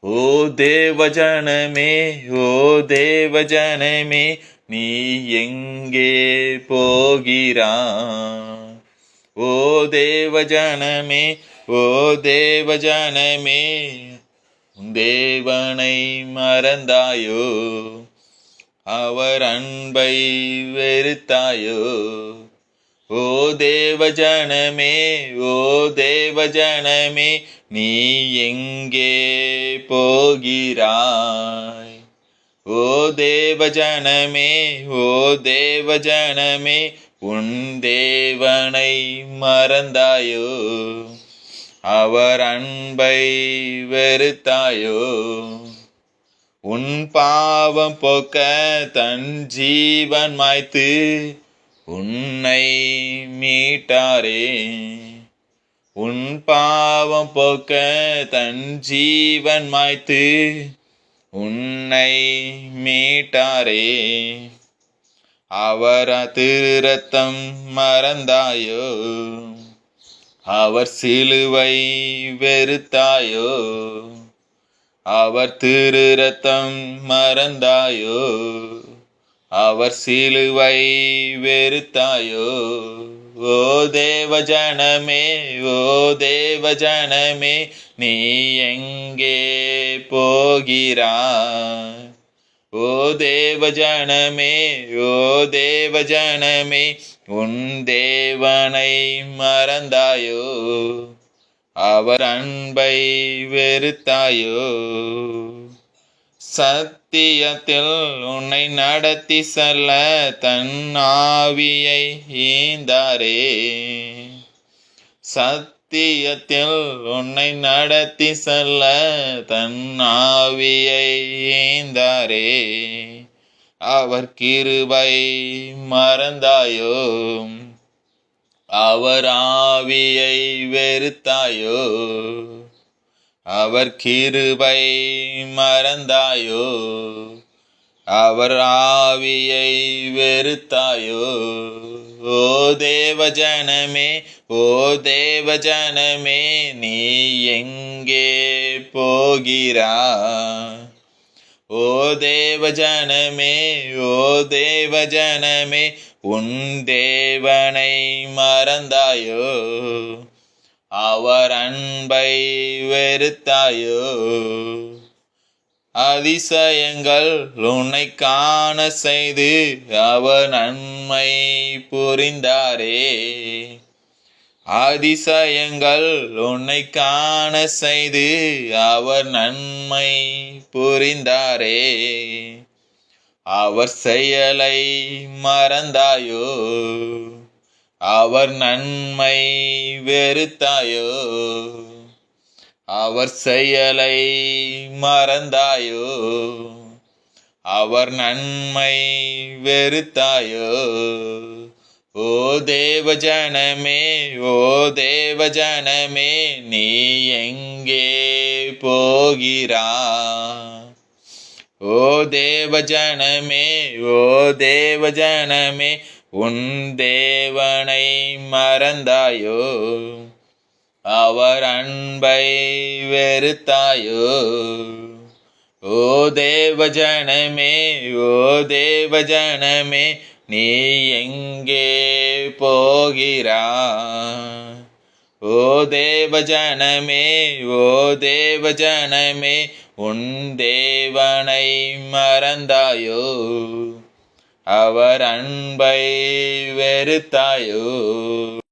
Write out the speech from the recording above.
ஓ தேவஜனமே, ஓ தேவஜனமே, நீ எங்கே போகிறாய்? ஓ தேவஜனமே, ஓ தேவஜனமே, உன் தேவனை மறந்தாயோ? அவர் அன்பை வெறுத்தாயோ? ஓ தேவஜனமே, ஓ தேவஜனமே, நீ எங்கே போகிறாய்? ஓ தேவஜனமே, ஓ தேவஜனமே, உன் தேவனை மறந்தாயோ? அவர் அன்பை வெறுத்தாயோ? உன் பாவம் போக்க தன் ஜீவன் மாய்த்து உன்னை மீட்டாரே. உன் பாவம் போக்க தன் ஜீவன் மாய்த்து உன்னை மீட்டாரே. அவர் திருரத்தம் மறந்தாயோ? அவர் சிலுவை வெறுத்தாயோ? அவர் திருரத்தம் மறந்தாயோ? அவர் சிலுவை வெறுத்தாயோ? ஓ தேவஜனமே, ஓ தேவஜனமே, நீ எங்கே போகிறாய்? ஓ தேவஜனமே, ஓ தேவஜனமே, உன் தேவனை மறந்தாயோ? அவர் அன்பை வெறுத்தாயோ? சத்தியத்தில் உன்னை நடத்தி செல்ல தன் ஆவியை ஈந்தாரே. சத்தியத்தில் உன்னை நடத்தி செல்ல தன் ஆவியை ஈந்தாரே. அவர் கிருபை மறந்தாயோ? அவர் ஆவியை வெறுத்தாயோ? அவர் கிருபை மறந்தாயோ? அவர் ஆவியை வெறுத்தாயோ? ஓ தேவஜனமே, ஓ தேவஜனமே, நீ எங்கே போகிறாய்? ஓ தேவஜனமே, ஓ தேவஜனமே, உன் தேவனை மறந்தாயோ? அவர் அன்பை வெறுத்தாயோ? அதிசயங்கள் உன்னை காண செய்து அவர் நன்மை புரிந்தாரே. அதிசயங்கள் உன்னை காண செய்து அவர் நன்மை புரிந்தாரே. அவர் செயலை மறந்தாயோ? அவர் நன்மை வெறுத்தாயோ? அவர் செயலை மறந்தாயோ? அவர் நன்மை வெறுத்தாயோ? ஓ தேவஜனமே, ஓ தேவஜனமே, நீ எங்கே போகிறாய்? ஓ தேவஜனமே, ஓ தேவஜனமே, உன் தேவனை மறந்தாயோ? அவர் அன்பை வெறுத்தாயோ? ஓ தேவஜனமே, ஓ தேவஜனமே, நீ எங்கே போகிறாய்? ஓ தேவஜனமே, ஓ தேவஜனமே, உன் தேவனை மறந்தாயோ? அவர் அன்பை வெறுத்தாயோ?